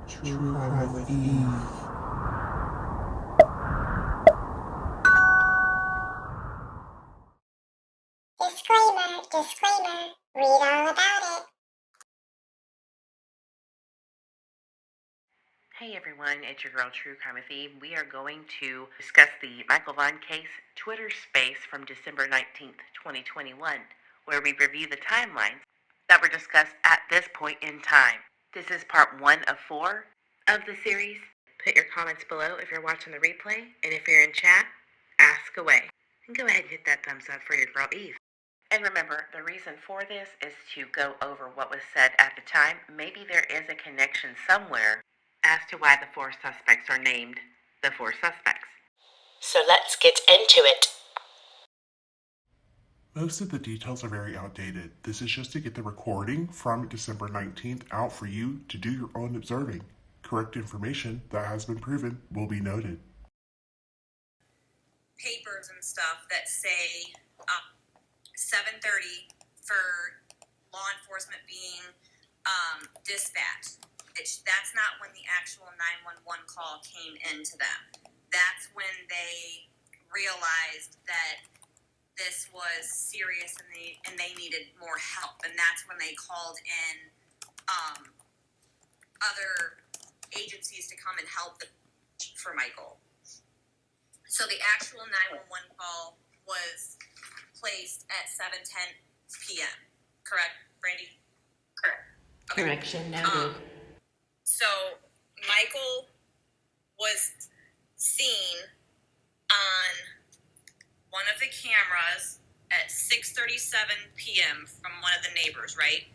True Crime with Eve. Disclaimer, disclaimer, read all about it. Hey everyone, it's your girl True Crime with Eve. We are going to discuss the Michael Vaughan case Twitter space from December 19th, 2021, where we review the timelines that were discussed at this point in time. This is part 1 of 4 of the series. Put your comments below if you're watching the replay, and if you're in chat, ask away. And go ahead and hit that thumbs up for your girl Eve. And remember, the reason for this is to go over what was said at the time. Maybe there is a connection somewhere as to why the 4 suspects are named the 4 suspects. So let's get into it. Most of the details are very outdated. This is just to get the recording from December 19th out for you to do your own observing. Correct information that has been proven will be noted. Papers and stuff that say 7:30 for law enforcement being dispatched. That's not when the actual 911 call came into them. That's when they realized that this was serious and they needed more help, and that's when they called in other agencies to come and help for Michael. So the actual 911 call was placed at 7:10 p.m. Correct, Brandi? Correct. Okay. Correction noted. So Michael was seen on one of the cameras at 6:37 p.m. from one of the neighbors, right?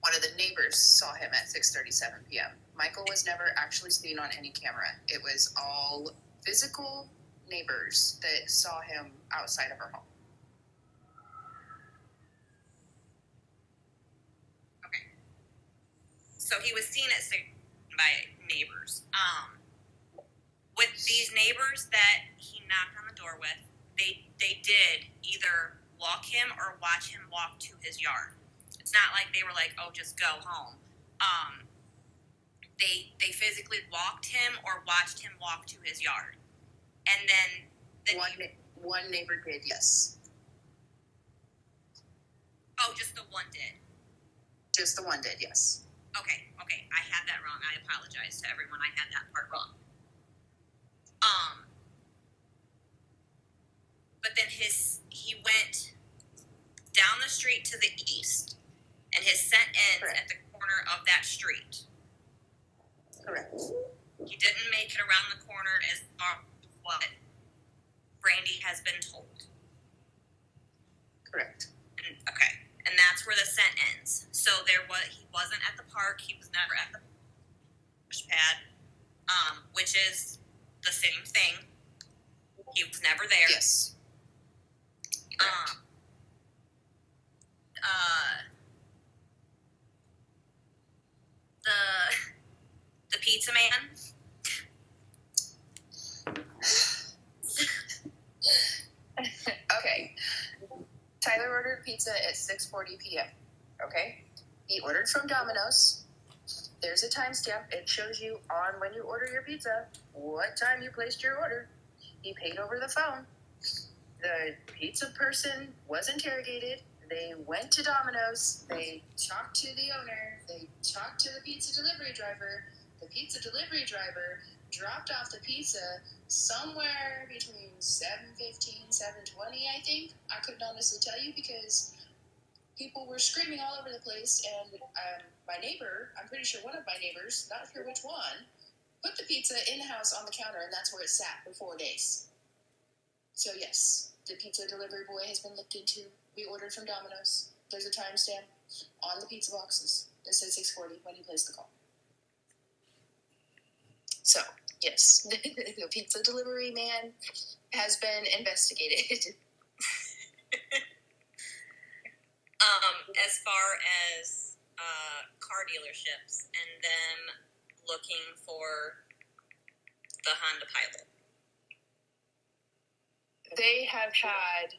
One of the neighbors saw him at 6:37 p.m. Michael was never actually seen on any camera. It was all physical neighbors that saw him outside of her home. Okay. So he was seen at 6 by neighbors. With these neighbors that he knocked on the door with, they did either walk him or watch him walk to his yard. It's not like they were like, oh, just go home. They physically walked him or watched him walk to his yard. And then one neighbor did, yes. Oh, just the one did? Just the one did, yes. Okay. I had that wrong. I apologize to everyone. I had that part wrong. But then he went down the street to the east, and his scent ends Correct. at the corner of that street. Correct. He didn't make it around the corner as what Brandi has been told. Correct. And that's where the scent ends. So he wasn't at the park. He was never at the push pad, which is the same thing. He was never there. Yes. The pizza man. Okay. Tyler ordered pizza at 6:40 p.m. Okay? He ordered from Domino's. There's a timestamp. It shows you on when you order your pizza what time you placed your order. He paid over the phone. The pizza person was interrogated. They went to Domino's. They talked to the owner. They talked to the pizza delivery driver. The pizza delivery driver dropped off the pizza somewhere between 7:15, 7:20, I think. I couldn't honestly tell you because people were screaming all over the place, and my neighbor, I'm pretty sure one of my neighbors, not sure which one, put the pizza in the house on the counter, and that's where it sat for 4 days. So yes, the pizza delivery boy has been looked into. We ordered from Domino's. There's a timestamp on the pizza boxes that says 6:40 when he placed the call. So, yes, the pizza delivery man has been investigated. As far as car dealerships and them looking for the Honda Pilot. They have had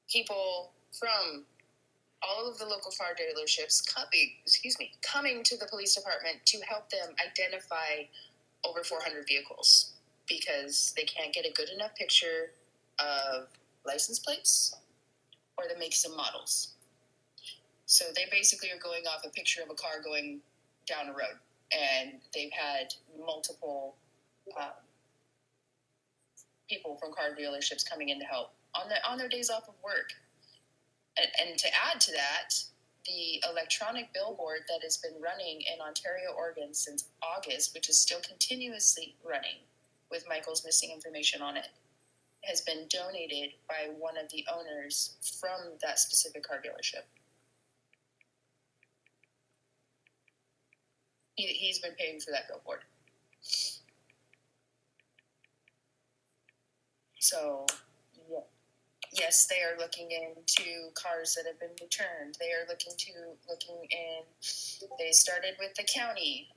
people from all of the local car dealerships coming to the police department to help them identify over 400 vehicles because they can't get a good enough picture of license plates or the makes and models. So they basically are going off a picture of a car going down a road, and they've had multiple people from car dealerships coming in to help on their days off of work. And to add to that, the electronic billboard that has been running in Ontario, Oregon since August, which is still continuously running with Michael's missing information on it, has been donated by one of the owners from that specific car dealership. He's been paying for that billboard. So, yeah. Yes, they are looking into cars that have been returned. They are looking in. They started with the county,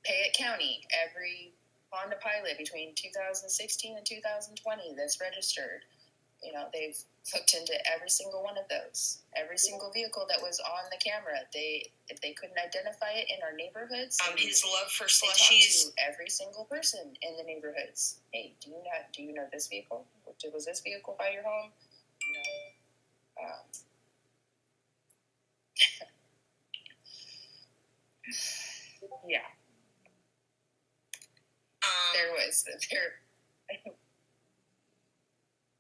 Payette County. Every Honda Pilot between 2016 and 2020 that's registered. You know, they've looked into every single one of those. Every single vehicle that was on the camera. If they couldn't identify it in our neighborhoods, His love for they talked slushies. to every single person in the neighborhoods. Hey, do you know this vehicle? Was this vehicle by your home? You know, yeah.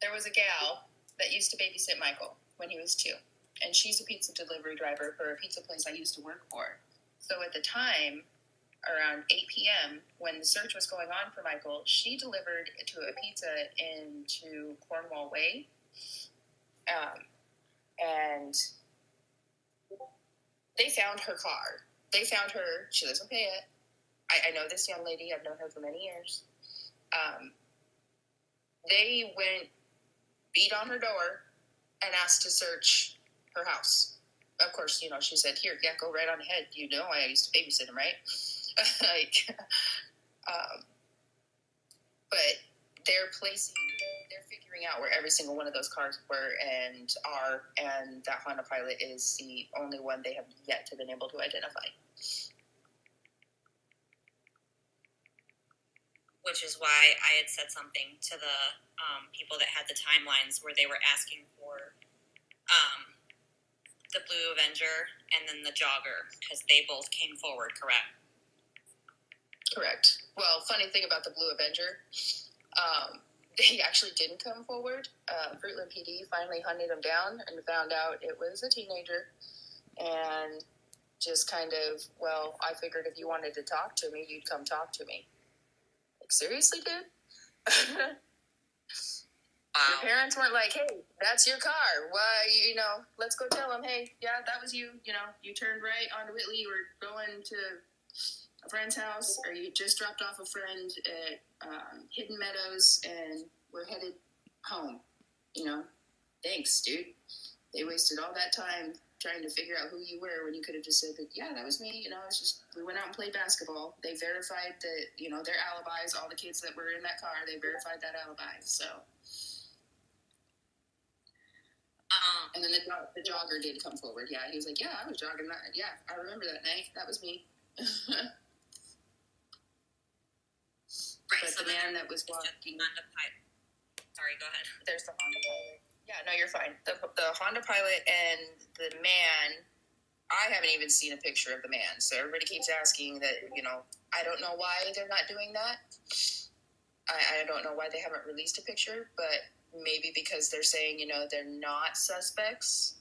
There was a gal that used to babysit Michael when he was 2, and she's a pizza delivery driver for a pizza place I used to work for. So at the time, around 8 p.m., when the search was going on for Michael, she delivered to a pizza into Cornwall Way, and they found her car. They found her. She lives in Payette. I know this young lady. I've known her for many years. They went, beat on her door, and asked to search her house. Of course, you know, she said, "Here, yeah, go right on ahead. You know, I used to babysit him, right?" But they're figuring out where every single one of those cars were and that Honda Pilot is the only one they have yet to been able to identify. Which is why I had said something to the people that had the timelines where they were asking for the Blue Avenger and then the Jogger, because they both came forward, correct? Correct. Well, funny thing about the Blue Avenger, they actually didn't come forward. Fruitland PD finally hunted them down and found out it was a teenager, and just kind of, well, I figured if you wanted to talk to me, you'd come talk to me. Like, seriously, dude? Your parents weren't like, "Hey, that's your car. Why, you know, let's go tell them, hey, yeah, that was you. You know, you turned right onto Whitley. You were going to a friend's house, or you just dropped off a friend at Hidden Meadows, and we're headed home. You know, thanks, dude. They wasted all that time trying to figure out who you were when you could have just said that, yeah, that was me. You know, it's just, we went out and played basketball. They verified that, you know, their alibis, all the kids that were in that car, they verified that alibi. So, and then the jogger did come forward. Yeah, he was like, yeah, I was jogging that. Yeah, I remember that night. That was me. Right, but so the man that was walking. Sorry, go ahead. There's the Honda Pilot. Yeah, no, you're fine. The Honda Pilot and the man, I haven't even seen a picture of the man. So everybody keeps asking that, you know, I don't know why they're not doing that. I don't know why they haven't released a picture, but maybe because they're saying, you know, they're not suspects.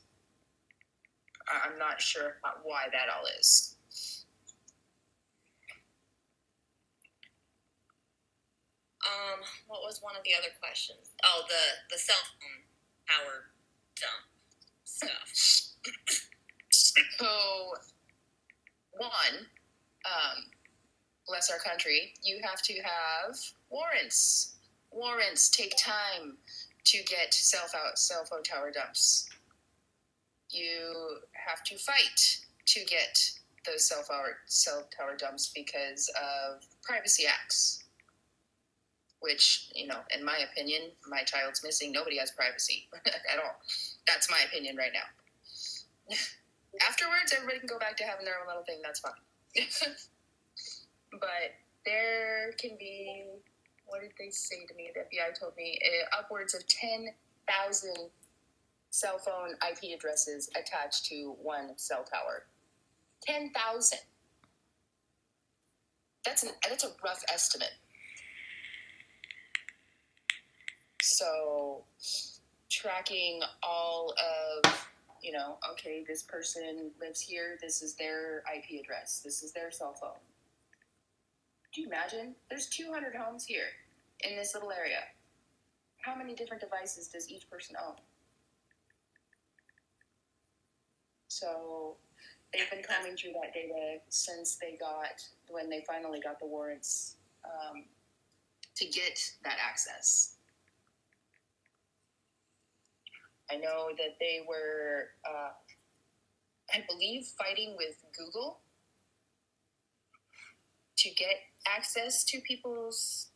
I'm not sure why that all is. What was one of the other questions? Oh, the cell phone power dump stuff. So, one, bless our country, you have to have warrants. Warrants take time to get cell phone tower dumps. You have to fight to get those cell tower dumps because of privacy acts. Which, you know, in my opinion, my child's missing. Nobody has privacy at all. That's my opinion right now. Afterwards, everybody can go back to having their own little thing. That's fine. But there can be, what did they say to me? The FBI told me upwards of 10,000 cell phone IP addresses attached to one cell tower. 10,000. That's a rough estimate. So tracking all of, okay, this person lives here, this is their IP address, this is their cell phone. Do you imagine? There's 200 homes here in this little area. How many different devices does each person own? So they've been combing through that data since when they finally got the warrants to get that access. I know that they were, I believe, fighting with Google to get access to people's,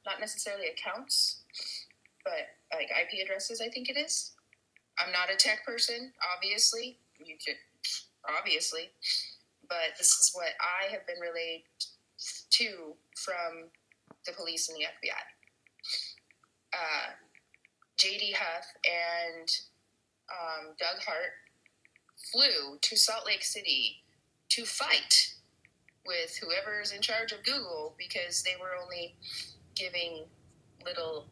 not necessarily accounts, but like IP addresses, I think it is. I'm not a tech person, obviously. But this is what I have been relayed to from the police and the FBI. J.D. Huff and Doug Hart flew to Salt Lake City to fight with whoever's in charge of Google because they were only giving little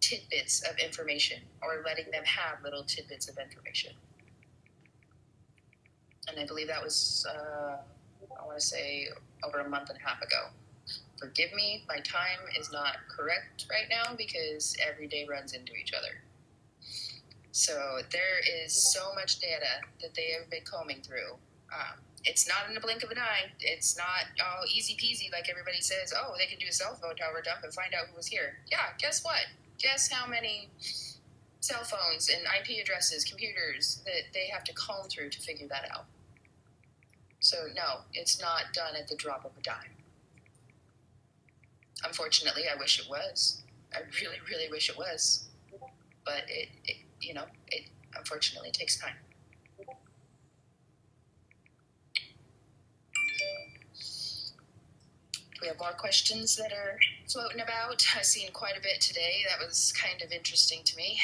tidbits of information or letting them have little tidbits of information. And I believe that was, I want to say, over a month and a half ago. Forgive me, my time is not correct right now because every day runs into each other. So there is so much data that they have been combing through. It's not in the blink of an eye. It's not easy peasy like everybody says, oh, they can do a cell phone tower dump and find out who was here. Yeah, guess what? Guess how many cell phones and IP addresses, computers that they have to comb through to figure that out. So no, it's not done at the drop of a dime. Unfortunately, I wish it was. I really, really wish it was. But it unfortunately takes time. We have more questions that are floating about. I've seen quite a bit today. That was kind of interesting to me.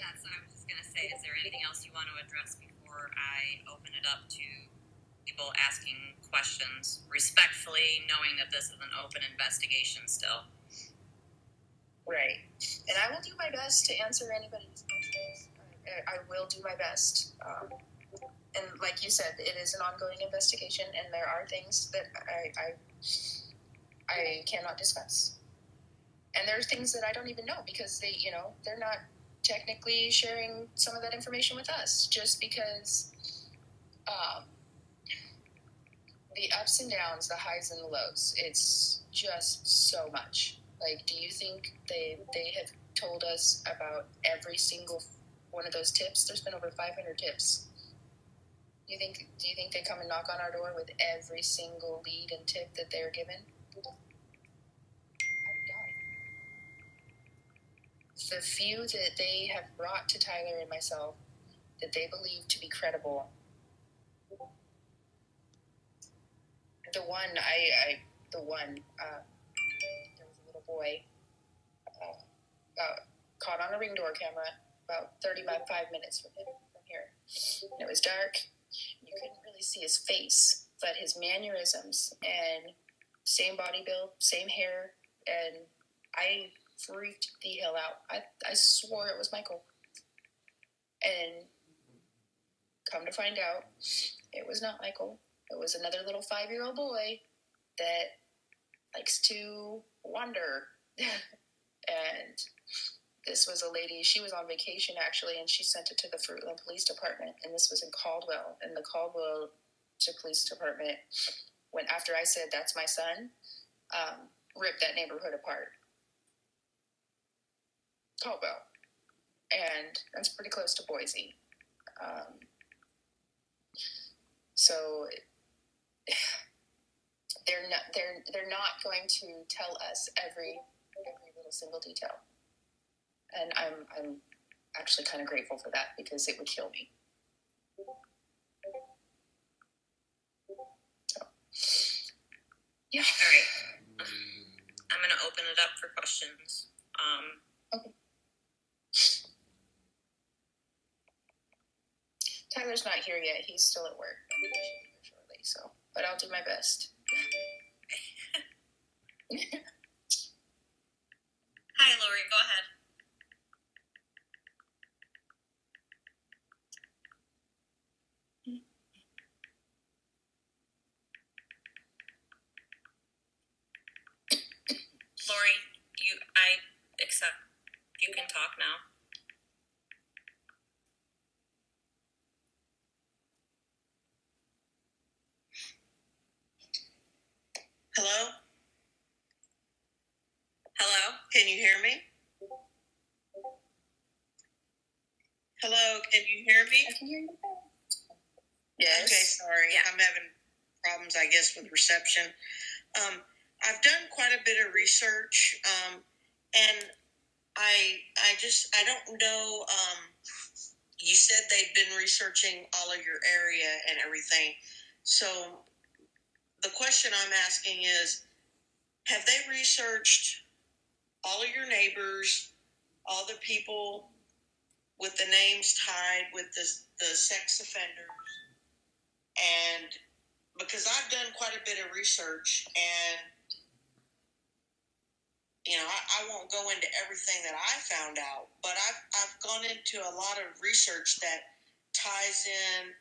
That's what I was just going to say. Is there anything else you want to address before I open it up to people asking questions, respectfully knowing that this is an open investigation still? Right. And I will do my best to answer anybody's questions. I will do my best. And like you said, it is an ongoing investigation, and there are things that I cannot discuss. And there are things that I don't even know because they're not technically sharing some of that information with us just because the ups and downs, the highs and the lows, it's just so much. Like, do you think they have told us about every single one of those tips? There's been over 500 tips. Do you think they come and knock on our door with every single lead and tip that they're given? I would die. The few that they have brought to Tyler and myself that they believe to be credible. There was a little boy caught on a ring door camera about 35 minutes from here. And it was dark. You couldn't really see his face, but his mannerisms and same body build, same hair, and I freaked the hell out. I swore it was Michael. And come to find out, it was not Michael. It was another little 5-year-old boy that likes to wander. And this was a lady, she was on vacation actually, and she sent it to the Fruitland Police Department. And this was in Caldwell. And the Caldwell Police Department, when after I said, that's my son, ripped that neighborhood apart. Caldwell. And that's pretty close to Boise. So they're not going to tell us every little single detail, and I'm actually kind of grateful for that because it would kill me. for questions. Okay. Tyler's not here yet. He's still at work. He should be here shortly, so, but I'll do my best. Hi, Lori. Go ahead. Lori, I accept. You can talk now. Hello? Hello? Can you hear me? Hello? Can you hear me? I can hear you. Yes. Okay, sorry. Yeah. I'm having problems, I guess, with reception. I've done quite a bit of research, and I don't know. You said they've been researching all of your area and everything. So the question I'm asking is, have they researched all of your neighbors, all the people with the names tied with the sex offenders? And because I've done quite a bit of research, and I won't go into everything that I found out, but I've gone into a lot of research that ties in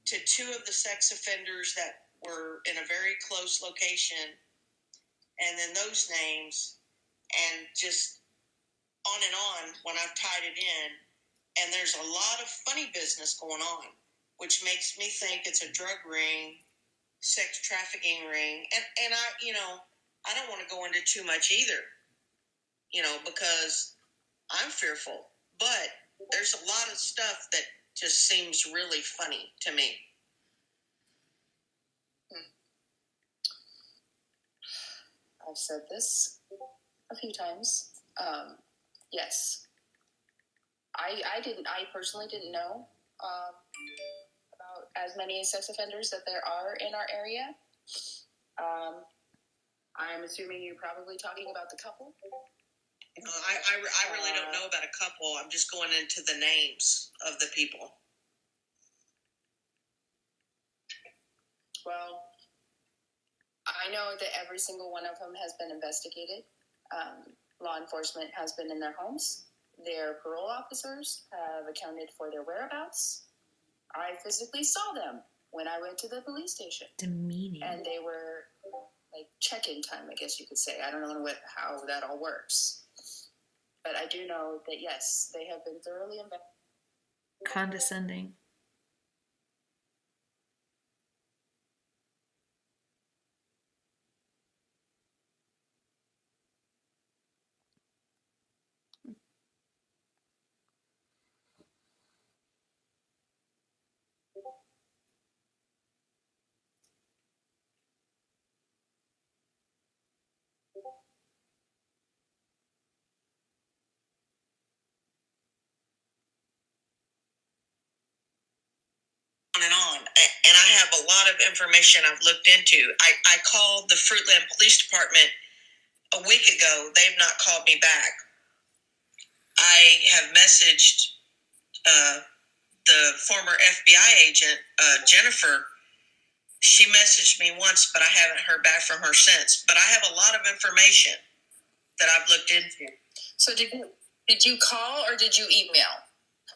to two of the sex offenders that were in a very close location, and then those names, and just on and on when I've tied it in. And there's a lot of funny business going on, which makes me think it's a drug ring, sex trafficking ring. And I don't want to go into too much either, because I'm fearful. But there's a lot of stuff that just seems really funny to me. I've said this a few times. Yes. I personally didn't know about as many sex offenders that there are in our area. I'm assuming you're probably talking about the couple. I really don't know about a couple. I'm just going into the names of the people. Well, I know that every single one of them has been investigated. Law enforcement has been in their homes. Their parole officers have accounted for their whereabouts. I physically saw them when I went to the police station. Demeaning. And they were like check-in time, I guess you could say. I don't know how that all works. But I do know that, yes, they have been thoroughly investigated. Condescending. And on. And I have a lot of information I've looked into. I called the Fruitland Police Department a week ago. They've not called me back. I have messaged the former FBI agent, Jennifer. She messaged me once, but I haven't heard back from her since. But I have a lot of information that I've looked into. So did you call or did you email?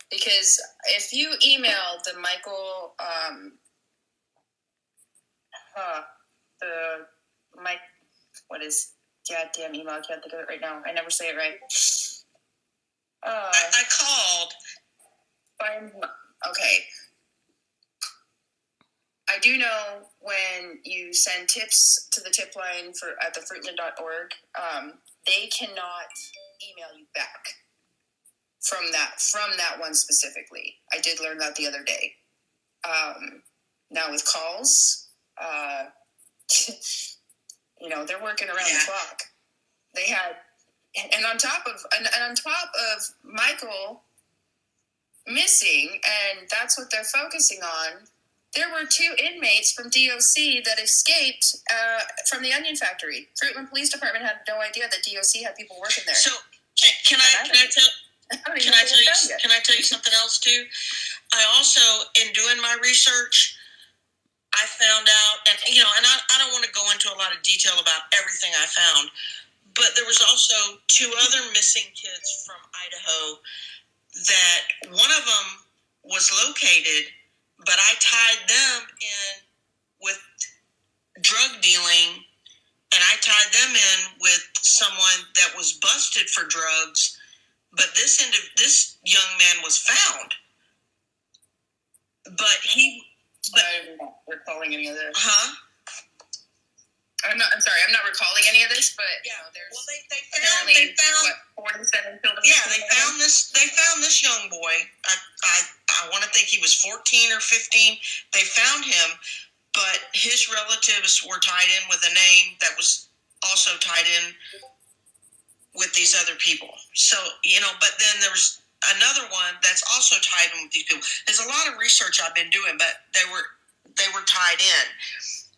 Because if you emailed the Michael, what is goddamn email? I can't think of it right now. I never say it right. I called. Okay. I do know when you send tips to the tip line at the fruitland.org, they cannot email you back from that one specifically. I did learn that the other day. Now with calls, they're working around the clock. They had, and on top of Michael missing, and that's what they're focusing on. There were 2 inmates from DOC that escaped from the onion factory. Fruitland Police Department had no idea that DOC had people working there. So can I tell you something else too? I also, in doing my research, I found out, and I don't want to go into a lot of detail about everything I found, but there was also 2 other missing kids from Idaho that one of them was located, but I tied them in with drug dealing, and I tied them in with someone that was busted for drugs, but this young man was found. But I'm not recalling any of this. Huh? I'm not recalling any of this, but there's. Well, they found 47 children. Yeah, they found this young boy. I want to think he was 14 or 15. They found him, but his relatives were tied in with a name that was also tied in with these other people. So, but then there was another one that's also tied in with these people. There's a lot of research I've been doing, but they were tied in.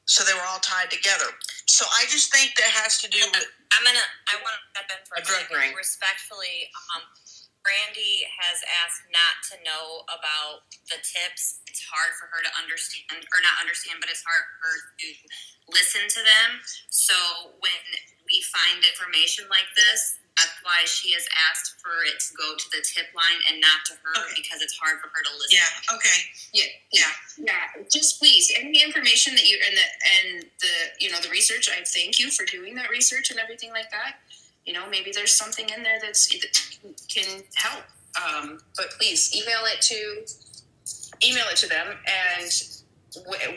So they were all tied together. So I just think that has to do with. I want to step in for a drug second. ring. Respectfully, Brandi has asked not to know about the tips. It's hard for her to understand, or not understand, but it's hard for her to listen to them. So when we find information like this, that's why she has asked for it to go to the tip line and not to her, because it's hard for her to listen. Yeah. Okay. Yeah. Just please, any information that you and the research. I thank you for doing that research and everything like that. Maybe there's something in there that can help. But please email it to them, and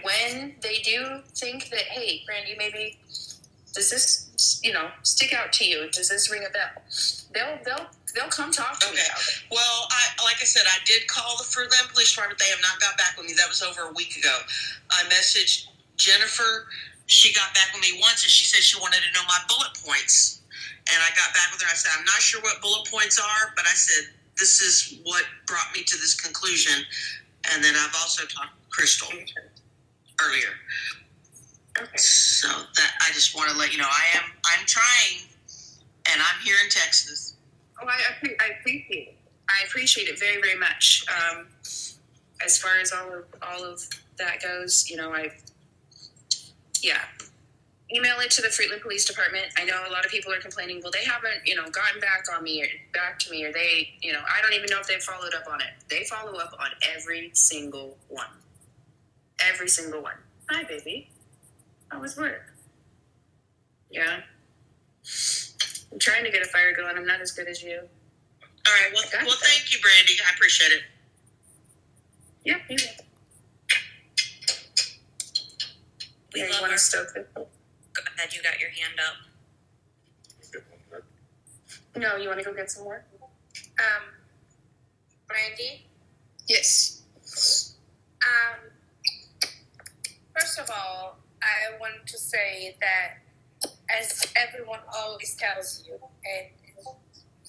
when they do think that, hey, Brandi, maybe does this stick out to you? Does this ring a bell? They'll come talk to me about it. Well, like I said, I did call the Fruitland Police Department. They have not got back with me. That was over a week ago. I messaged Jennifer. She got back with me once, and she said she wanted to know my bullet points. And I got back with her. I said, I'm not sure what bullet points are, but I said, this is what brought me to this conclusion. And then I've also talked to Crystal earlier. Okay. So that I just want to let you know I'm trying, and I'm here in Texas. Oh, I appreciate it. I appreciate it very, very much. As far as all of that goes, email it to the Fruitland Police Department. I know a lot of people are complaining, well, they haven't, gotten back to me, or they, I don't even know if they've followed up on it. They follow up on every single one. Every single one. Hi, baby. How was work? Yeah. I'm trying to get a fire going. I'm not as good as you. All right. Well, thank you, Brandi. I appreciate it. Yeah, you will. We You want to stoke this? Go ahead. You got your hand up. No, you want to go get some more? Brandi, Yes. first of all, I want to say that, as everyone always tells you, and is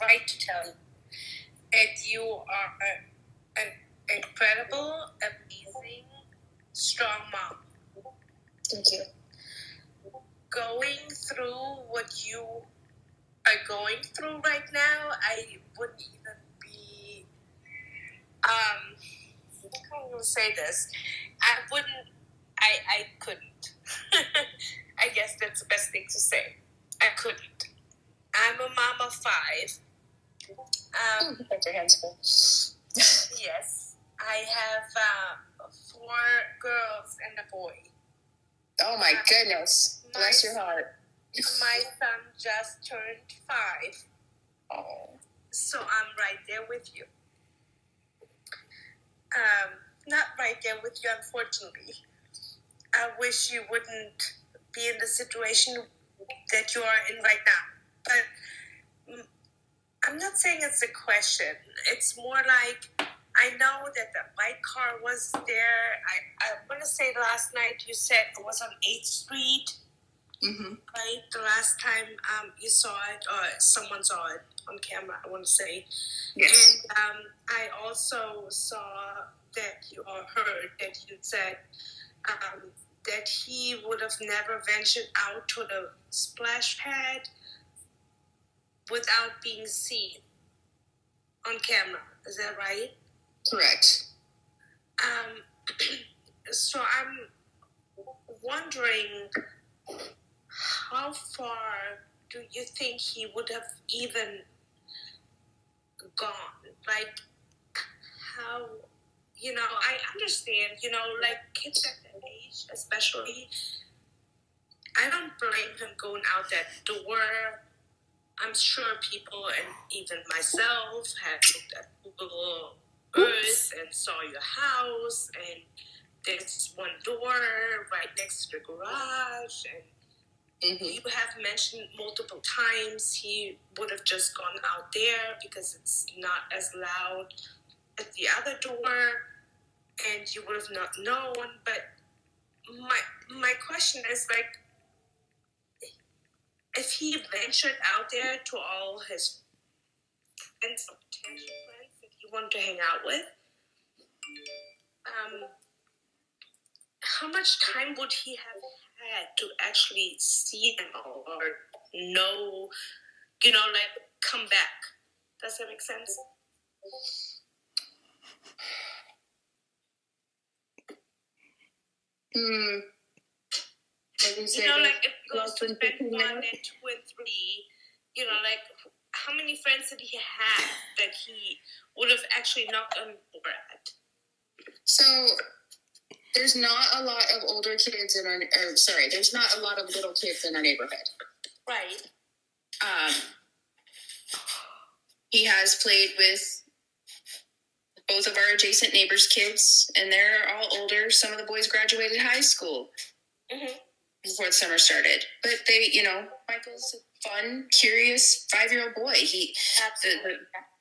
right to tell you, that you are an incredible, amazing, strong mom. Thank you. Going through what you are going through right now, I wouldn't even be, how am I going to say this? I couldn't. I guess that's the best thing to say. I couldn't. I'm a mom of 5. That's your hands full. Yes. I have 4 girls and a boy. Oh my goodness. Bless your heart. My son just turned 5. Oh. So I'm right there with you. Not right there with you, unfortunately. I wish you wouldn't be in the situation that you are in right now. But I'm not saying it's a question. It's more like, I know that the white car was there. I want to say last night you said it was on 8th Street. Mm-hmm. Right? The last time you saw it, or someone saw it on camera, I want to say. Yes. And I also saw that you all heard that you said that he would have never ventured out to the splash pad without being seen on camera. Is that right? Correct. So I'm wondering, how far do you think he would have even gone? Like, how, I understand, like kids at that age, especially, I don't blame him going out that door. I'm sure people, and even myself, had looked at Google Earth and saw your house, and there's one door right next to the garage, and you have mentioned multiple times he would have just gone out there because it's not as loud at the other door, and you would have not known. But my question is, like, if he ventured out there to all his friends or potential friends that he wanted to hang out with, how much time would he have had to actually see them all or know, like, come back? Does that make sense? Like if he goes to spend 1 and 2 and 3, like, how many friends did he have that he would have actually knocked on the door at? So there's not a lot of older kids there's not a lot of little kids in our neighborhood. Right. He has played with both of our adjacent neighbors' kids, and they're all older. Some of the boys graduated high school before the summer started. But they, Michael's a fun, curious 5-year-old boy.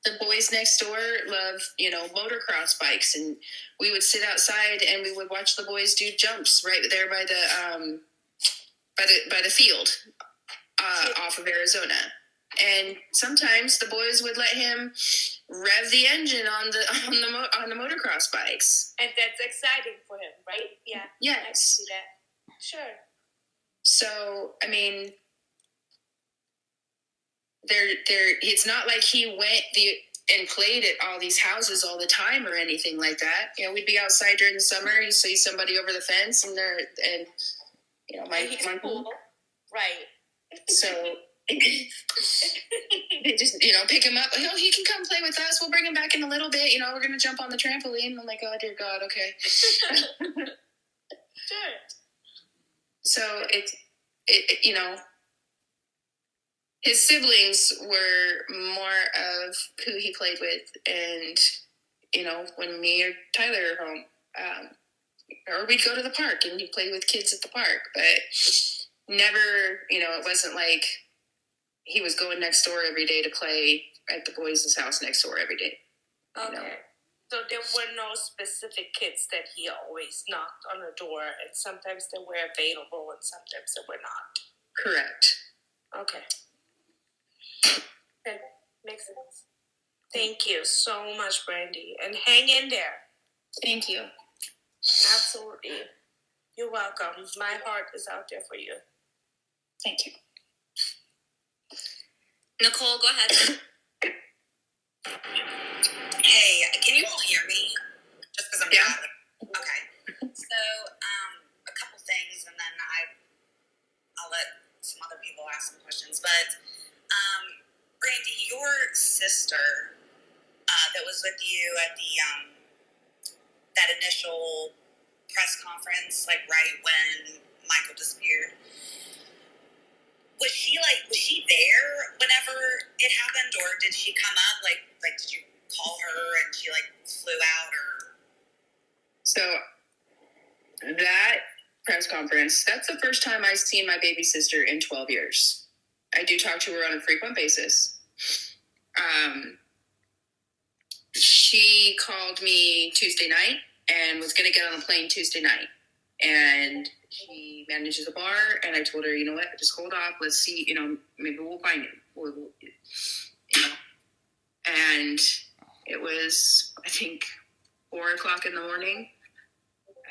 The boys next door love, motocross bikes, and we would sit outside and we would watch the boys do jumps right there by the field off of Arizona. And sometimes the boys would let him rev the engine on the motocross bikes. And that's exciting for him, right? Yeah. Yes. I can see that. Sure. So, I mean, it's not like he went and played at all these houses all the time or anything like that. We'd be outside during the summer. You see somebody over the fence, and my cool. Right. So they just pick him up. Oh, he can come play with us. We'll bring him back in a little bit. We're gonna jump on the trampoline. I'm like, oh dear God, okay. Sure. So it his siblings were more of who he played with, and when me or Tyler are home, or we'd go to the park and he'd play with kids at the park, but never, it wasn't like he was going next door every day to play at the boys' house next door every day. Okay. So there were no specific kids that he always knocked on the door, and sometimes they were available and sometimes they were not. Correct. Okay. That makes sense. Thank you so much, Brandi. And hang in there. Thank you. Absolutely. You're welcome. My heart is out there for you. Thank you. Nicole, go ahead. Hey, can you all hear me? Just because I'm driving. Okay. So, a couple things, and then I'll let some other people ask some questions. But, Brandi, your sister that was with you at the that initial press conference, like right when Michael disappeared, was she there whenever it happened, or did she come up? Like did you call her and she flew out, or? So that press conference, that's the first time I've seen my baby sister in 12 years. I do talk to her on a frequent basis. She called me Tuesday night and was going to get on a plane Tuesday night. And she manages a bar, and I told her, you know what, just hold off. Let's see, maybe we'll find him. And it was, I think, 4 o'clock in the morning.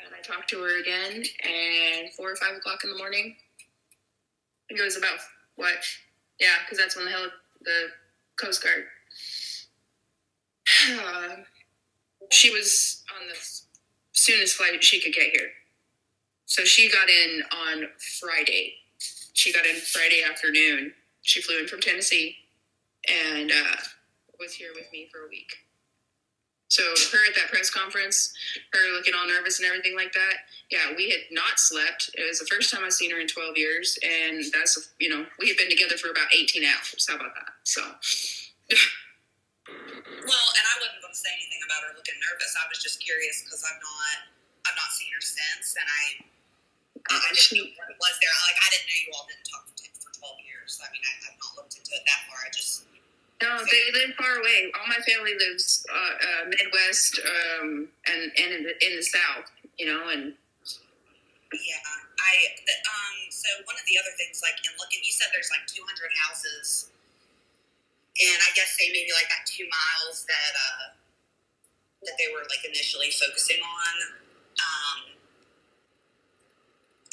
And I talked to her again, and 4 or 5 o'clock in the morning. I think it was about what? Yeah, because that's when the Coast Guard. She was on the soonest flight she could get here. So she got in on Friday. She got in Friday afternoon. She flew in from Tennessee and was here with me for a week. So her at that press conference, her looking all nervous and everything like that. Yeah, we had not slept. It was the first time I've seen her in 12 years. And that's, we had been together for about 18 hours. How about that? So. Well, and I wasn't going to say anything about her looking nervous. I was just curious because I've not seen her since, and I didn't know what it was there. Like, I didn't know you all didn't talk for 12 years. I mean, I've not looked into it that far. No, they live far away. All my family lives Midwest and in the South, and. Yeah, so one of the other things, like, in looking, you said there's like 200 houses. And I guess they maybe like that 2 miles that they were like initially focusing on.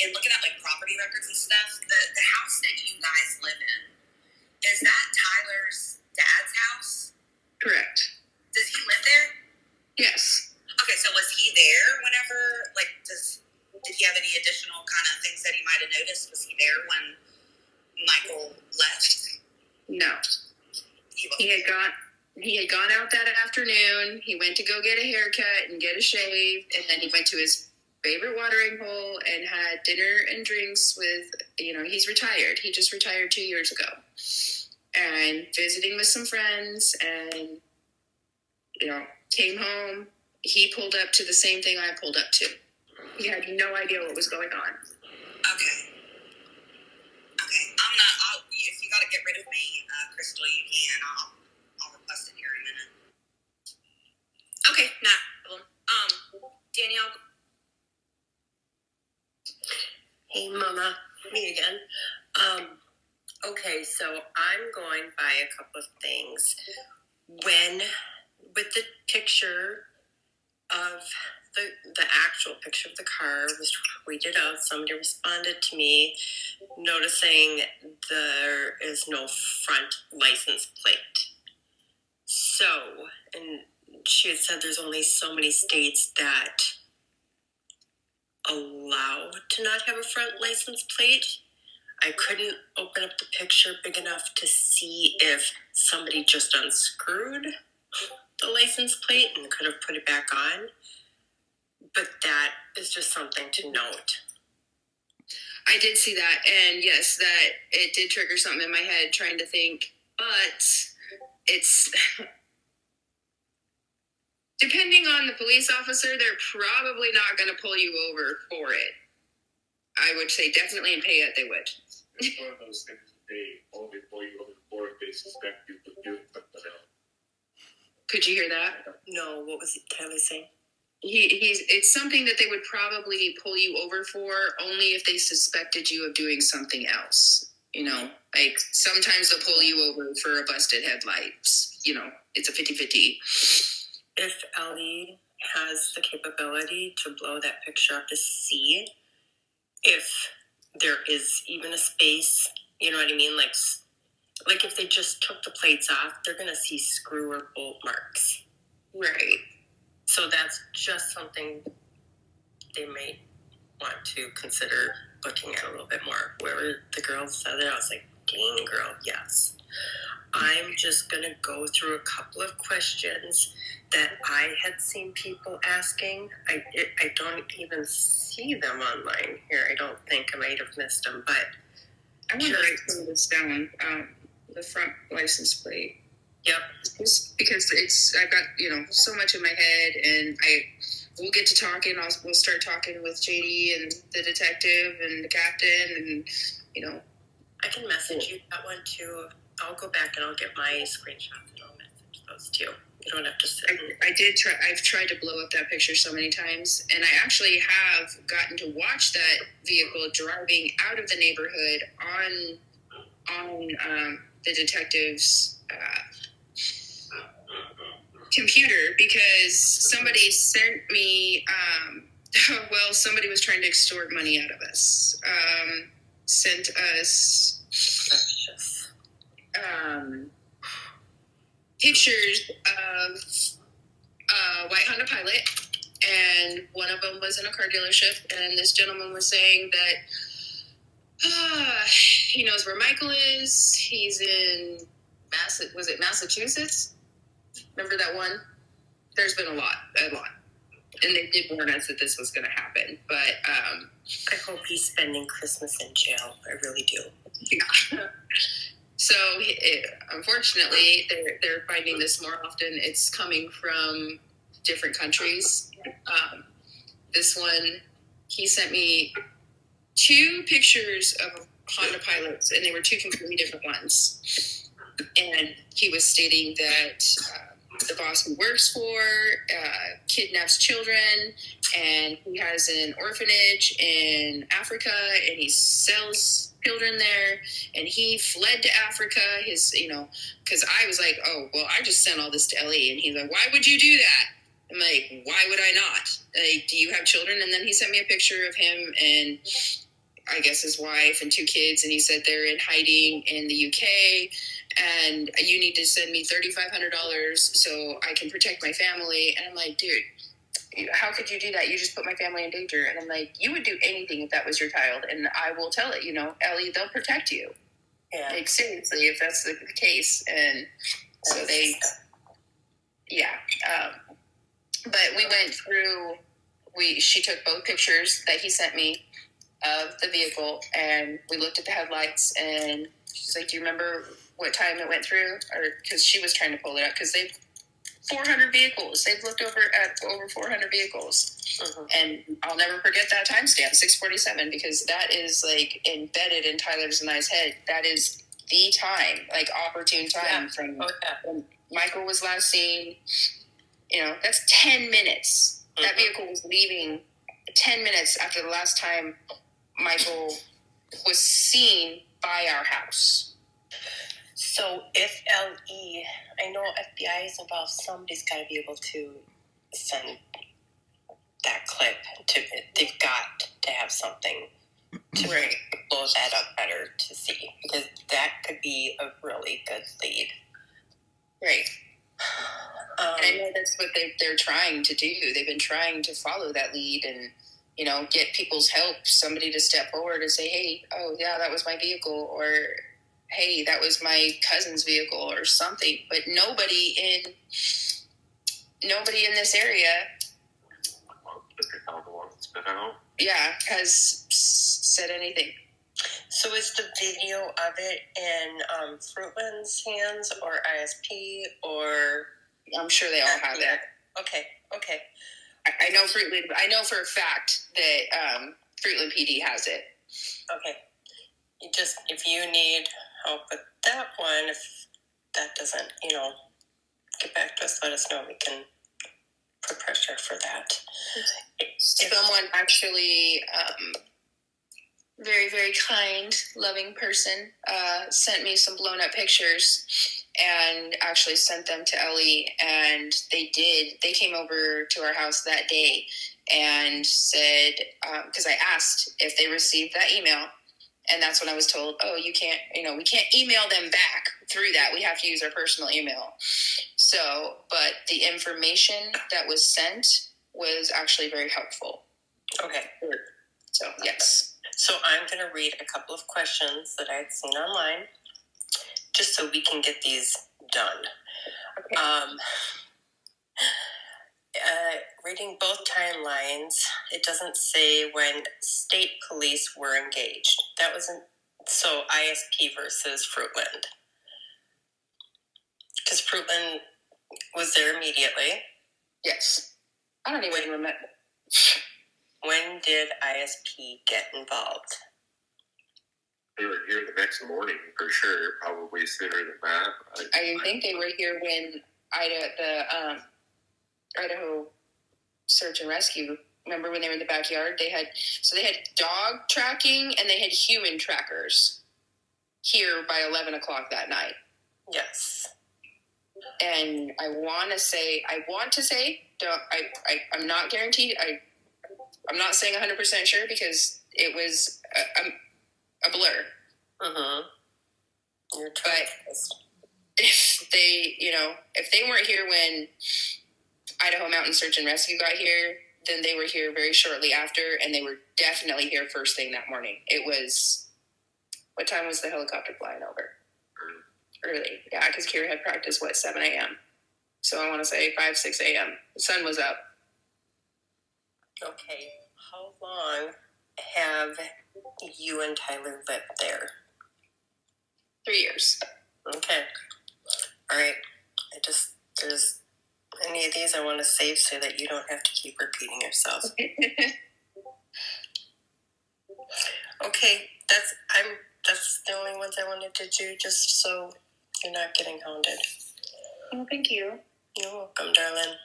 And looking at like property records and stuff, the house that you guys live in, is that Tyler's dad's house? Correct. Does he live there? Yes. Okay, so was he there whenever, like, did he have any additional kind of things that he might have noticed? Was he there when Michael left? No. He had gone out that afternoon. He went to go get a haircut and get a shave, and then he went to his favorite watering hole and had dinner and drinks with, he's retired. He just retired 2 years ago. And visiting with some friends and, came home. He pulled up to the same thing I pulled up to. He had no idea what was going on. Okay. If you got to get rid of me, Crystal, you can. I'll request it here in a minute. Okay, no problem. Danielle. Hey, Mama, me again. Okay, so I'm going by a couple of things. With the picture of the actual picture of the car was tweeted out, somebody responded to me noticing there is no front license plate. So, and she had said there's only so many states that allow to not have a front license plate. I couldn't open up the picture big enough to see if somebody just unscrewed the license plate and could have put it back on. But that is just something to note. I did see that, and yes, that it did trigger something in my head trying to think, but it's depending on the police officer, they're probably not going to pull you over for it. I would say definitely in Payette they would. It's one of those things they only pull you over for if they suspect you of doing something else. Could you hear that? No, what was Tyler saying? It's something that they would probably pull you over for only if they suspected you of doing something else. Like sometimes they'll pull you over for a busted headlights. It's a 50-50. If Ellie has the capability to blow that picture up to see if there is even a space, you know what I mean? Like if they just took the plates off, they're going to see screw or bolt marks. Right. So that's just something they might want to consider looking at a little bit more. Where the girl said it, I was like, dang, girl, yes. I'm just going to go through a couple of questions that I had seen people asking. I don't even see them online here. I don't think I might have missed them, but I want to write some of this down. The front license plate. Yep. Just because I've got, so much in my head, and we'll get to talking. We'll start talking with JD and the detective and the captain, and, I can message you that one too. I'll go back and I'll get my screenshots and I'll message those too. You don't have to sit. I've tried to blow up that picture so many times, and I actually have gotten to watch that vehicle driving out of the neighborhood on the detective's computer because somebody sent me, somebody was trying to extort money out of us. Sent us pictures of a white Honda Pilot, and one of them was in a car dealership, and this gentleman was saying that he knows where Michael is. He's in Massachusetts? Remember that one? There's been a lot. And they did warn us that this was going to happen. But I hope he's spending Christmas in jail. I really do. Yeah. So, unfortunately, they're finding this more often. It's coming from different countries. This one, he sent me 2 pictures of Honda Pilots, and they were 2 completely different ones. And he was stating that the boss he works for kidnaps children, and he has an orphanage in Africa, and he sells children there, and he fled to Africa. Because I was like, oh, well, I just sent all this to Ellie, and he's like, why would you do that? I'm like, why would I not? Like, do you have children? And then he sent me a picture of him and I guess his wife and 2 kids, and he said they're in hiding in the UK, and you need to send me $3,500 so I can protect my family. And I'm like, dude, how could you do that? You just put my family in danger. And I'm like, you would do anything if that was your child, and I will tell it, Ellie, they'll protect you. Yeah. Like, seriously, if that's the case. And so they, yeah. But we went through, she took both pictures that he sent me of the vehicle, and we looked at the headlights, and she's like, do you remember what time it went through? Or because she was trying to pull it up, because they've 400 vehicles. They've looked over at over 400 vehicles. Mm-hmm. And I'll never forget that timestamp, 6:47, because that is like embedded in Tyler's and I's head. That is the time, like opportune time from when Michael was last seen. That's 10 minutes. Mm-hmm. That vehicle was leaving 10 minutes after the last time Michael was seen by our house. So if LE, I know FBI is involved, somebody's got to be able to send that clip. They've got to have something to blow that up better to see, because that could be a really good lead. Right. And I know that's what they're trying to do. They've been trying to follow that lead and, get people's help, somebody to step forward and say, hey, oh, yeah, that was my vehicle, or hey, that was my cousin's vehicle or something. But nobody in this area has said anything. So is the video of it in Fruitland's hands or ISP, or? I'm sure they all have that. Okay. I know Fruitland. I know for a fact that Fruitland PD has it. Okay. If you need help with that one, if that doesn't, get back to us, let us know. We can put pressure for that. Someone actually, very, very kind, loving person, sent me some blown up pictures and actually sent them to Ellie, and they came over to our house that day and said, because I asked if they received that email, and that's when I was told, oh, you can't, we can't email them back through that. We have to use our personal email. So, but the information that was sent was actually very helpful. Okay. So, yes. So I'm going to read a couple of questions that I had seen online, just so we can get these done. Okay. Reading both timelines, it doesn't say when state police were engaged. That wasn't, so ISP versus Fruitland. Because Fruitland was there immediately. Yes. I don't even remember. When did ISP get involved? They were here the next morning for sure, probably sooner than that. I think they were here when Idaho search and rescue. Remember when they were in the backyard? They had dog tracking and they had human trackers here by 11 o'clock that night. Yes. And I want to say, I'm not guaranteed. I'm not saying 100% sure because it was a blur. But if they weren't here when Idaho Mountain Search and Rescue got here, then they were here very shortly after, and they were definitely here first thing that morning. It was, what time was the helicopter flying over? Early. Yeah, because Kira had practice, 7 a.m.? So I want to say 5, 6 a.m. The sun was up. Okay. How long have you and Tyler lived there? 3 years. Okay. All right. There's any of these I want to save so that you don't have to keep repeating yourself. Okay. That's the only ones I wanted to do just so you're not getting hounded. Oh, thank you. You're welcome, darling.